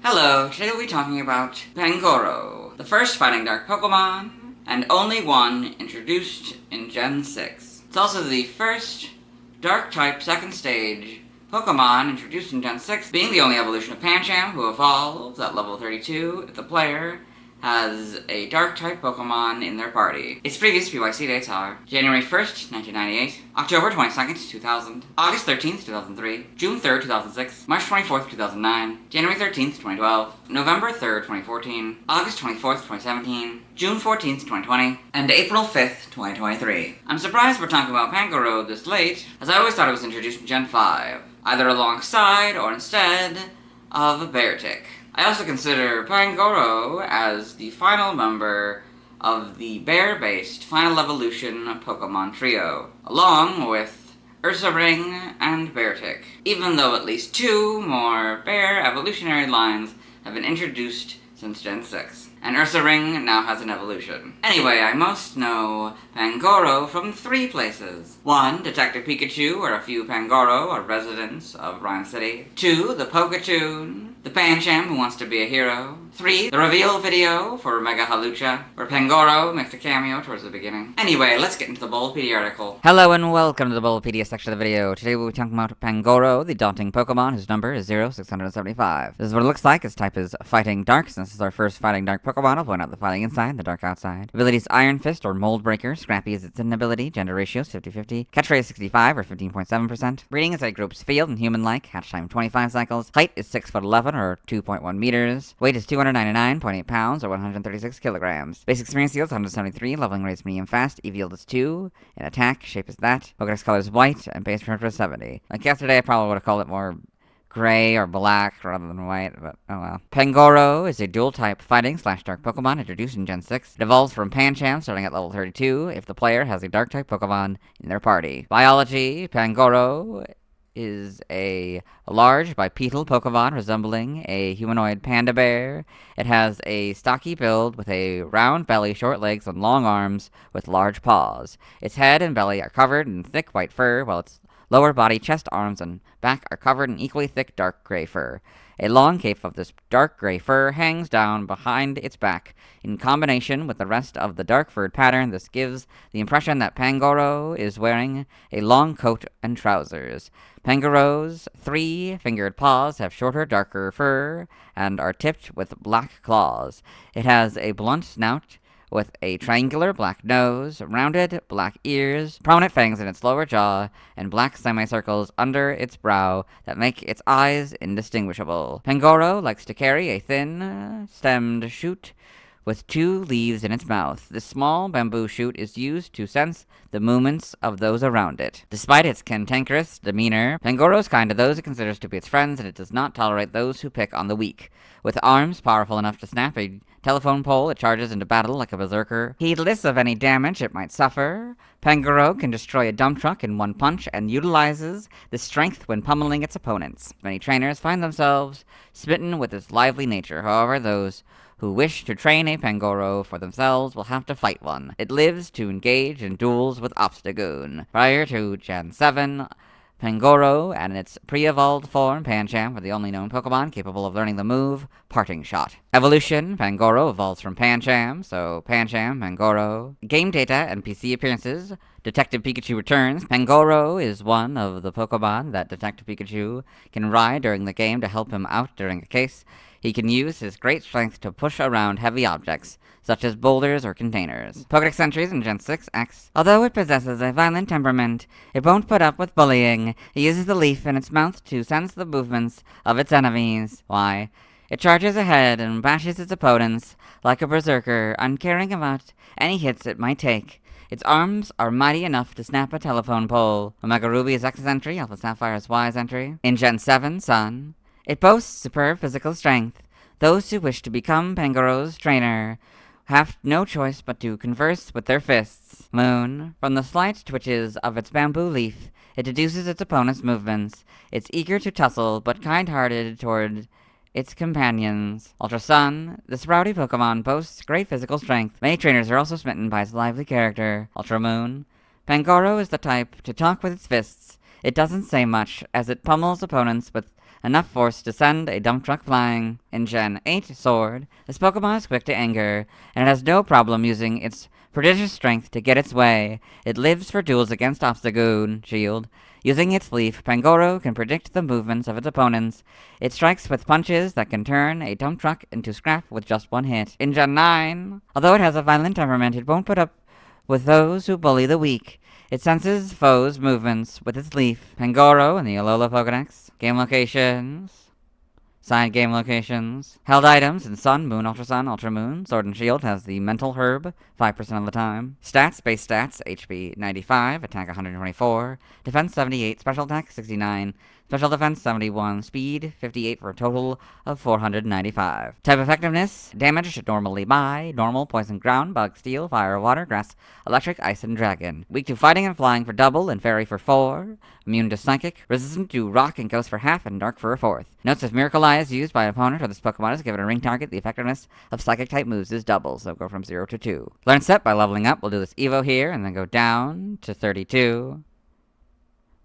Hello, today we'll be talking about Pangoro, the first Fighting Dark Pokemon, and only one introduced in Gen 6. It's also the first Dark-type second stage Pokemon introduced in Gen 6, being the only evolution of Pancham, who evolves at level 32 if the player has a Dark-type Pokemon in their party. Its previous PYC dates are January 1st, 1998, October 22nd, 2000, August 13th, 2003, June 3rd, 2006, March 24th, 2009, January 13th, 2012, November 3rd, 2014, August 24th, 2017, June 14th, 2020, and April 5th, 2023. I'm surprised we're talking about Pangoro this late, as I always thought it was introduced in Gen 5, either alongside or instead of Beartic. I also consider Pangoro as the final member of the bear-based Final Evolution Pokemon trio, along with Ursaring and Beartic, even though at least two more bear evolutionary lines have been introduced since Gen 6. And Ursaring now has an evolution. Anyway, I most know Pangoro from three places. 1. Detective Pikachu, where a few Pangoro are residents of Rhyme City. 2. The Poketoon, the Pancham who wants to be a hero. 3. The reveal video for Mega Halucha, where Pangoro makes a cameo towards the beginning. Anyway, let's get into the Bulbapedia article. Hello and welcome to the Bulbapedia section of the video. Today we'll be talking about Pangoro, the daunting Pokemon, whose number is 0675. This is what it looks like. Its type is Fighting Dark. Since this is our first Fighting Dark Pokemon, I'll point out the Fighting inside and the Dark outside. Abilities Iron Fist or Mold Breaker. Scrappy is its ability. Gender ratio is 50-50. Catch rate is 65 or 15.7%. Breeding is a group's field and human-like. Hatch time 25 cycles. Height is 6'11" or 2.1 meters. Weight is 299.8 pounds or 136 kilograms. Basic experience yield is 173. Leveling rate is medium fast. EV yield is 2. In attack, shape is that. Pokedex color is white and base temperature is 70. Like yesterday, I probably would have called it more gray or black rather than white, but oh well. Pangoro is a dual-type fighting/dark Pokemon introduced in Gen 6. It evolves from Pancham starting at level 32 if the player has a dark-type Pokemon in their party. Biology, Pangoro is a large bipedal Pokemon resembling a humanoid panda bear. It has a stocky build with a round belly, short legs, and long arms with large paws. Its head and belly are covered in thick white fur, while its lower body, chest, arms, and back are covered in equally thick dark gray fur. A long cape of this dark gray fur hangs down behind its back. In combination with the rest of the dark furred pattern, this gives the impression that Pangoro is wearing a long coat and trousers. Pangoro's three-fingered paws have shorter, darker fur and are tipped with black claws. It has a blunt snout with a triangular black nose, rounded black ears, prominent fangs in its lower jaw, and black semicircles under its brow that make its eyes indistinguishable. Pangoro likes to carry a thin, stemmed shoot with two leaves in its mouth. This small bamboo shoot is used to sense the movements of those around it. Despite its cantankerous demeanor, Pangoro is kind to those it considers to be its friends, and it does not tolerate those who pick on the weak. With arms powerful enough to snap a telephone pole, it charges into battle like a berserker. Heedless of any damage it might suffer, Pangoro can destroy a dump truck in one punch and utilizes this strength when pummeling its opponents. Many trainers find themselves smitten with its lively nature. However, those who wish to train a Pangoro for themselves will have to fight one. It lives to engage in duels with Obstagoon. Prior to Gen 7, Pangoro and its pre-evolved form, Pancham, were the only known Pokemon capable of learning the move Parting Shot. Evolution, Pangoro evolves from Pancham, so Pancham, Pangoro. Game data and PC appearances, Detective Pikachu returns. Pangoro is one of the Pokemon that Detective Pikachu can ride during the game to help him out during a case. He can use his great strength to push around heavy objects, such as boulders or containers. Pokedex entries in Gen 6X. Although it possesses a violent temperament, it won't put up with bullying. It uses the leaf in its mouth to sense the movements of its enemies. Why? It charges ahead and bashes its opponents like a berserker, uncaring about any hits it might take. Its arms are mighty enough to snap a telephone pole. Omega Ruby is X's entry, Alpha Sapphire is Y's entry. In Gen 7, Sun, it boasts superb physical strength. Those who wish to become Pangoro's trainer have no choice but to converse with their fists. Moon, from the slight twitches of its bamboo leaf, it deduces its opponent's movements. It's eager to tussle, but kind-hearted toward its companions. Ultra Sun, this rowdy Pokemon boasts great physical strength. Many trainers are also smitten by its lively character. Ultra Moon, Pangoro is the type to talk with its fists. It doesn't say much, as it pummels opponents with enough force to send a dump truck flying. In Gen 8 Sword, this Pokemon is quick to anger, and it has no problem using its prodigious strength to get its way. It lives for duels against Obstagoon Shield. Using its leaf, Pangoro can predict the movements of its opponents. It strikes with punches that can turn a dump truck into scrap with just one hit. In Gen 9, although it has a violent temperament, it won't put up with those who bully the weak. It senses foes' movements with its leaf. Pangoro in the Alola Pokedex. Game locations. Side game locations. Held items in Sun, Moon, Ultra Sun, Ultra Moon. Sword and Shield has the Mental Herb, 5% of the time. Stats, base stats, HP 95, attack 124, defense 78, special attack 69, special defense 71, speed 58 for a total of 495. Type effectiveness, damage normally by normal, poison, ground, bug, steel, fire, water, grass, electric, ice, and dragon. Weak to fighting and flying for double, and fairy for 4. Immune to psychic, resistant to rock and ghost for half, and dark for a 4th. Notes: if Miracle Eye is used by an opponent or this Pokemon is given a ring target, the effectiveness of psychic type moves is double, so go from 0 to 2. Learn set by leveling up. We'll do this Evo here, and then go down to 32.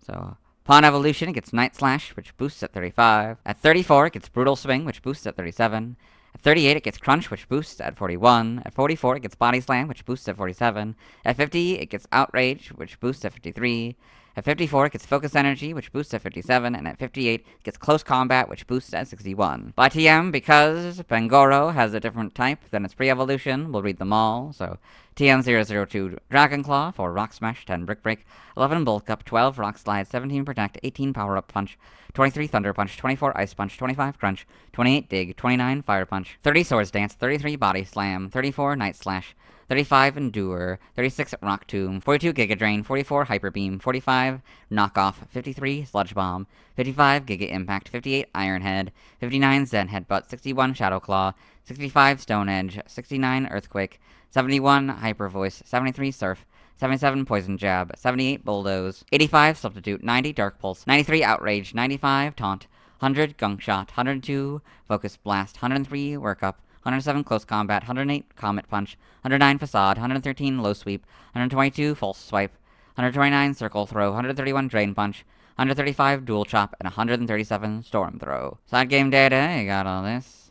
So, upon evolution, it gets Night Slash, which boosts at 35. At 34, it gets Brutal Swing, which boosts at 37. At 38, it gets Crunch, which boosts at 41. At 44, it gets Body Slam, which boosts at 47. At 50, it gets Outrage, which boosts at 53. At 54, it gets Focus Energy, which boosts at 57, and at 58, it gets Close Combat, which boosts at 61. By TM, because Pangoro has a different type than its pre-evolution, we'll read them all. So, TM002 Dragon Claw, 4 Rock Smash, 10 Brick Break, 11 Bulk Up, 12 Rock Slide, 17 Protect, 18 Power Up Punch, 23 Thunder Punch, 24 Ice Punch, 25 Crunch, 28 Dig, 29 Fire Punch, 30 Swords Dance, 33 Body Slam, 34 Night Slash, 35 Endure, 36 Rock Tomb, 42 Giga Drain, 44 Hyper Beam, 45 Knockoff, 53 Sludge Bomb, 55 Giga Impact, 58 Iron Head, 59 Zen Headbutt, 61 Shadow Claw, 65 Stone Edge, 69 Earthquake, 71 Hyper Voice, 73 Surf, 77 Poison Jab, 78 Bulldoze, 85 Substitute, 90 Dark Pulse, 93 Outrage, 95 Taunt, 100 Gunk Shot, 102 Focus Blast, 103 Workup, 107 Close Combat, 108 Comet Punch, 109 Facade, 113 Low Sweep, 122 False Swipe, 129 Circle Throw, 131 Drain Punch, 135 Dual Chop, and 137 Storm Throw. Side game data, you got all this.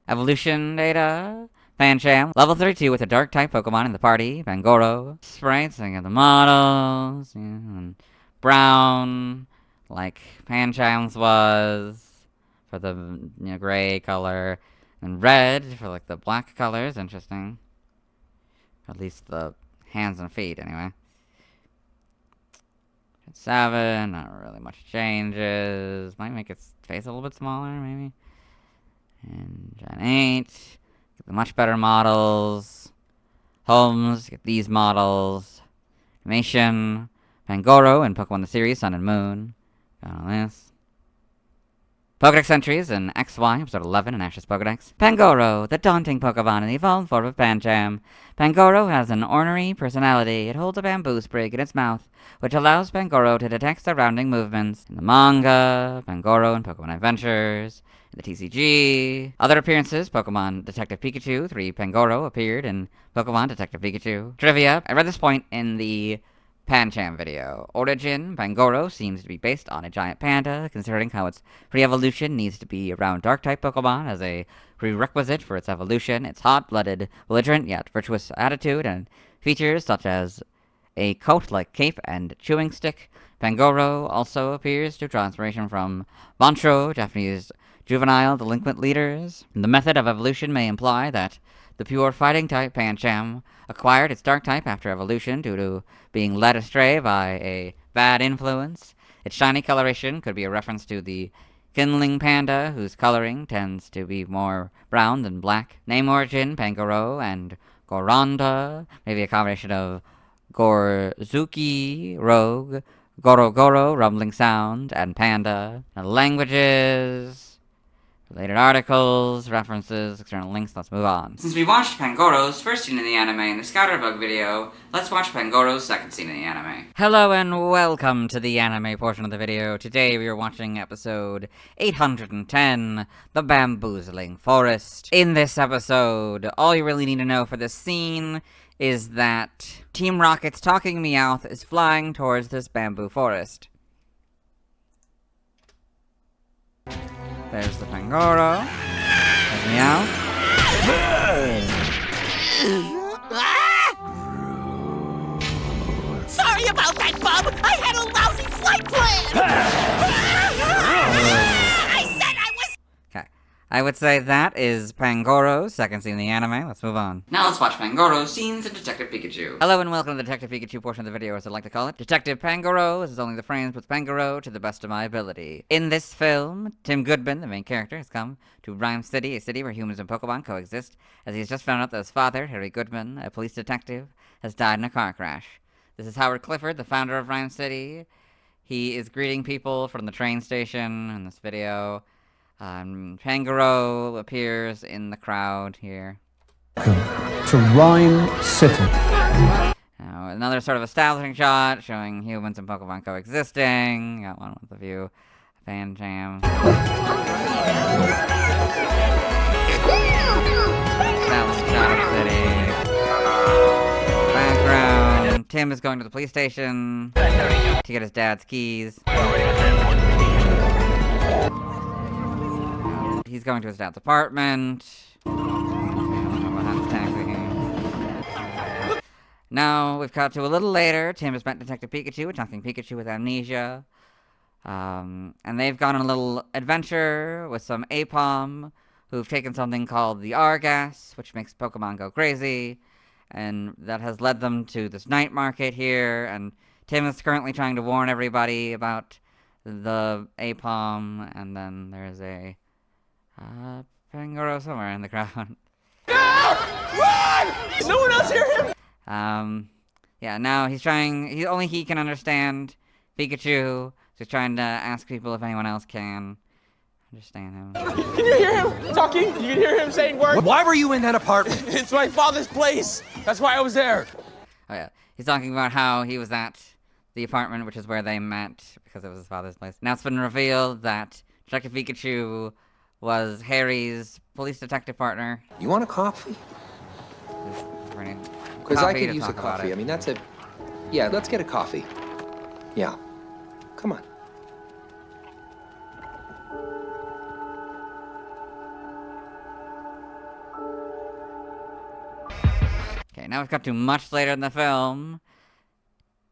Evolution data. Pancham, level 32 with a dark type Pokemon in the party. Pangoro. Sprites, I got the models. Yeah, and brown, like Pancham's was, for the gray color. And red for like the black colors. Interesting. At least the hands and feet, anyway. Gen 7, not really much changes. Might make its face a little bit smaller, maybe. And Gen 8, get the much better models. Homes, get these models. Animation, Pangoro and Pokemon the series, Sun and Moon. Got all this. Pokedex entries in XY, episode 11 in Ash's Pokedex. Pangoro, the daunting Pokemon in the evolved form of Pancham. Pangoro has an ornery personality. It holds a bamboo sprig in its mouth, which allows Pangoro to detect surrounding movements. In the manga, Pangoro and Pokemon Adventures. In the TCG. Other appearances, Pokemon Detective Pikachu, 3 Pangoro appeared in Pokemon Detective Pikachu. Trivia, I read this point in the Pancham video. Origin, Pangoro seems to be based on a giant panda, considering how its pre-evolution needs to be around dark-type Pokemon as a prerequisite for its evolution. Its hot-blooded, belligerent, yet virtuous attitude and features such as a coat-like cape and chewing stick. Pangoro also appears to draw inspiration from Bancho, Japanese juvenile delinquent leaders. The method of evolution may imply that the pure fighting-type Pancham acquired its dark type after evolution due to being led astray by a bad influence. Its shiny coloration could be a reference to the kindling panda, whose coloring tends to be more brown than black. Name origin, Pangoro and Goronda, maybe a combination of Gorzuki, Rogue, Goro, Rumbling Sound, and Panda. Now, languages, related articles, references, external links, let's move on. Since we watched Pangoro's first scene in the anime in the Scatterbug video, let's watch Pangoro's second scene in the anime. Hello and welcome to the anime portion of the video. Today we are watching episode 810, The Bamboozling Forest. In this episode, all you really need to know for this scene is that Team Rocket's Talking Meowth is flying towards this bamboo forest. There's the Pangoro. There's Meow. Sorry about that, Bub! I had a lousy flight plan! I said I was— Okay. I would say that is Pangoro's second scene in the anime. Let's move on. Now let's watch Pangoro's scenes in Detective Pikachu. Hello and welcome to the Detective Pikachu portion of the video, as I like to call it. Detective Pangoro is only the frames with Pangoro to the best of my ability. In this film, Tim Goodman, the main character, has come to Rhyme City, a city where humans and Pokemon coexist, as he has just found out that his father, Harry Goodman, a police detective, has died in a car crash. This is Howard Clifford, the founder of Rhyme City. He is greeting people from the train station in this video. Pangoro appears in the crowd here. To Rhyme City. Now, another sort of establishing shot showing humans and Pokemon coexisting. Got one with the view. Fan jam. Establishing shot of the city. Background. Tim is going to the police station to get his dad's keys. He's going to his dad's apartment. Now, we've cut to a little later. Tim has met Detective Pikachu, attacking Pikachu with amnesia. And they've gone on a little adventure with some Apom, who've taken something called the R-gas, which makes Pokemon go crazy. And that has led them to this night market here. And Tim is currently trying to warn everybody about the Apom. And then there's a Pangoro somewhere in the crowd. No! Run! No one else hear him? Yeah, now he's trying, only he can understand Pikachu, so he's trying to ask people if anyone else can understand him. Can you hear him talking? You can hear him saying words? Why were you in that apartment? It's my father's place. That's why I was there. Oh yeah, he's talking about how he was at the apartment, which is where they met, because it was his father's place. Now it's been revealed that Detective Pikachu was Harry's police detective partner. You want a coffee? Because I could use a coffee. I mean, that's a... Yeah, let's get a coffee. Yeah. Come on. Okay, now we've got to much later in the film.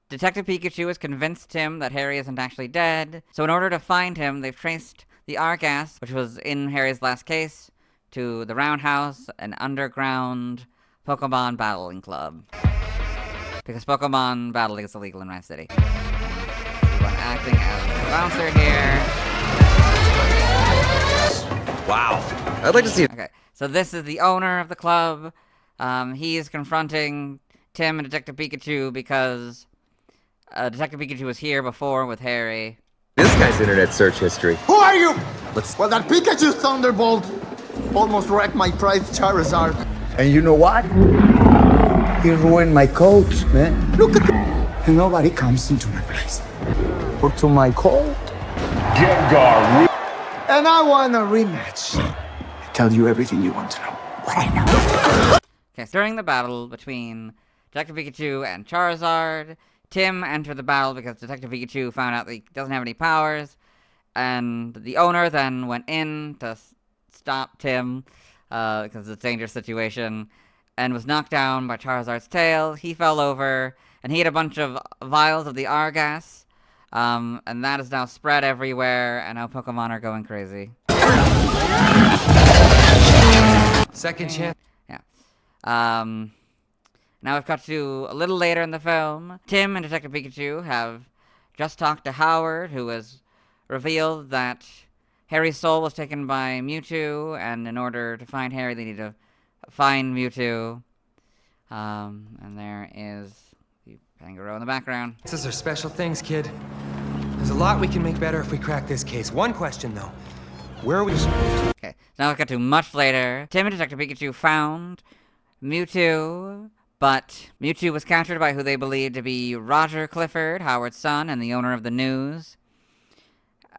Detective Pikachu has convinced Tim that Harry isn't actually dead, so in order to find him, they've traced the R-gas, which was in Harry's last case, to the Roundhouse, an underground Pokemon battling club. Because Pokemon battling is illegal in Rhyme City. One acting as a bouncer here. Wow. I'd like to see it. Okay, so this is the owner of the club. He is confronting Tim and Detective Pikachu because Detective Pikachu was here before with Harry. This guy's internet search history. Who are you? Well, that Pikachu Thunderbolt almost wrecked my prized Charizard. And you know what? He ruined my coat, man. Look at that. And nobody comes into my place. Or to my coat. And I want a rematch. I tell you everything you want to know. What I know. Okay, so during the battle between Detective Pikachu and Charizard, Tim entered the battle because Detective Pikachu found out that he doesn't have any powers, and the owner then went in to stop Tim, because it's a dangerous situation, and was knocked down by Charizard's tail. He fell over, and he had a bunch of vials of the R-gas, and that is now spread everywhere, and now Pokemon are going crazy. Second chance. Yeah. Now we've cut to a little later in the film. Tim and Detective Pikachu have just talked to Howard, who has revealed that Harry's soul was taken by Mewtwo, and in order to find Harry, they need to find Mewtwo. And there is the Pangoro in the background. These are special things, kid. There's a lot we can make better if we crack this case. One question, though. Where are we... Okay, so now we've got to much later. Tim and Detective Pikachu found Mewtwo, but Mewtwo was captured by who they believed to be Roger Clifford, Howard's son, and the owner of the news.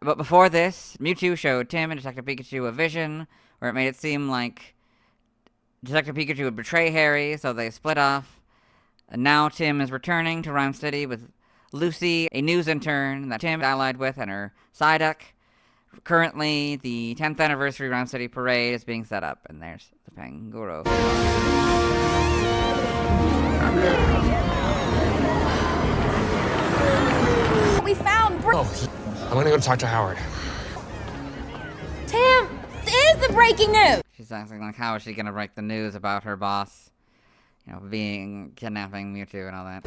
But before this, Mewtwo showed Tim and Detective Pikachu a vision where it made it seem like Detective Pikachu would betray Harry, so they split off. And now Tim is returning to Rhyme City with Lucy, a news intern that Tim allied with, and her Psyduck. currently, the 10th anniversary Round City Parade is being set up, and there's the Pangoro. We found I'm gonna go talk to Howard. Tim, this is the breaking news. She's asking, like, how is she gonna break the news about her boss, you know, kidnapping Mewtwo and all that.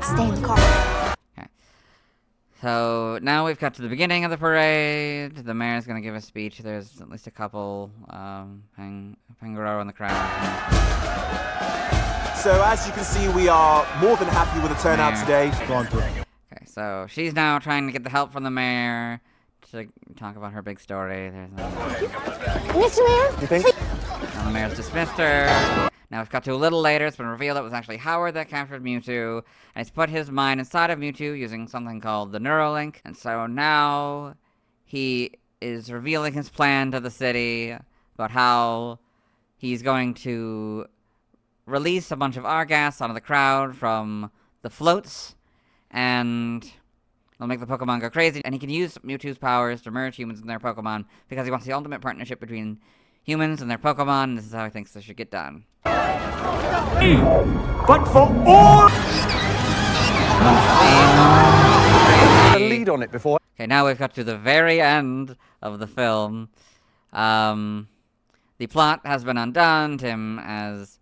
Stay in the car. Okay. So, now we've got to the beginning of the parade. The mayor's gonna give a speech. There's at least a couple, Pangoro in the crowd. So, as you can see, we are more than happy with the turnout Mayor. today. Okay, so she's now trying to get the help from the mayor to talk about her big story. There's Mr. Mayor? You think? now the mayor's dismissed her. Now we've got to a little later. It's been revealed it was actually Howard that captured Mewtwo, and he's put his mind inside of Mewtwo using something called the Neuralink. And so now he is revealing his plan to the city about how he's going to release a bunch of Argas onto the crowd from the floats, and it'll make the Pokemon go crazy, and he can use Mewtwo's powers to merge humans and their Pokemon because he wants the ultimate partnership between humans and their Pokemon, and this is how he thinks this should get done. But for all the lead on it before. Okay, now we've got to the very end of the film. The plot has been undone. Tim has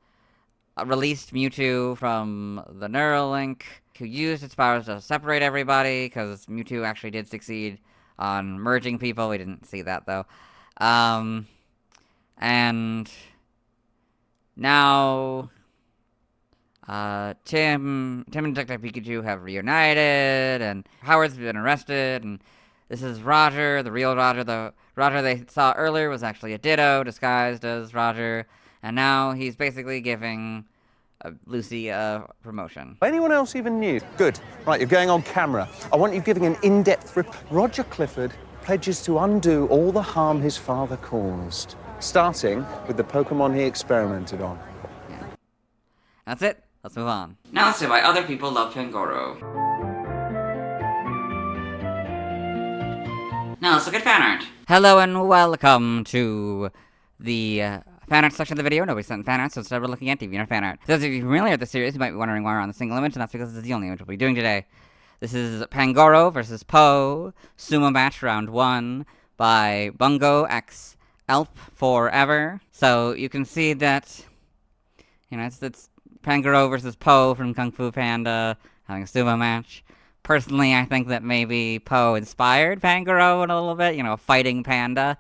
released Mewtwo from the Neuralink, who used its powers to separate everybody, because Mewtwo actually did succeed on merging people. We didn't see that, though. And now Tim and Detective Pikachu have reunited, and Howard's been arrested, and this is Roger, the real Roger. The Roger they saw earlier was actually a Ditto disguised as Roger, and now he's basically giving Lucy a promotion. Anyone else even knew? Good. Right, you're going on camera. I want you giving an in-depth Roger Clifford pledges to undo all the harm his father caused, starting with the Pokemon he experimented on. Yeah. That's it. Let's move on. Now let's see why other people love Pangoro. Now let's look at fan art. Hello and welcome to the fan art section of the video. Nobody sent fan art, so instead we're looking at DeviantArt fan art. For those of you familiar with the series, you might be wondering why we're on a single image, and that's because this is the only image we'll be doing today. This is Pangoro versus Poe, Sumo Match Round 1 by Bungo x Elp Forever. So you can see that, you know, it's Pangoro versus Poe from Kung Fu Panda having a sumo match. Personally, I think that maybe Poe inspired Pangoro in a little bit, you know, a fighting panda.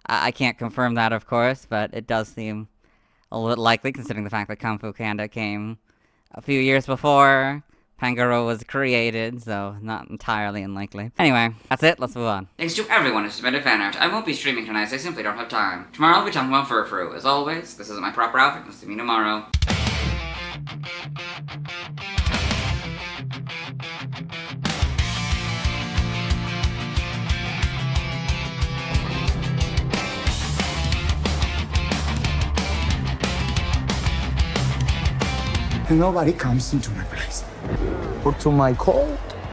I can't confirm that, of course, but it does seem a little bit likely, considering the fact that Kung Fu Panda came a few years before Pangoro was created, so not entirely unlikely. Anyway, that's it. Let's move on. Thanks to everyone who submitted fan art. I won't be streaming tonight, so I simply don't have time. Tomorrow I'll be talking about Furfru. As always, this isn't my proper outfit. You'll see me tomorrow. And nobody comes into my place. Or to my call.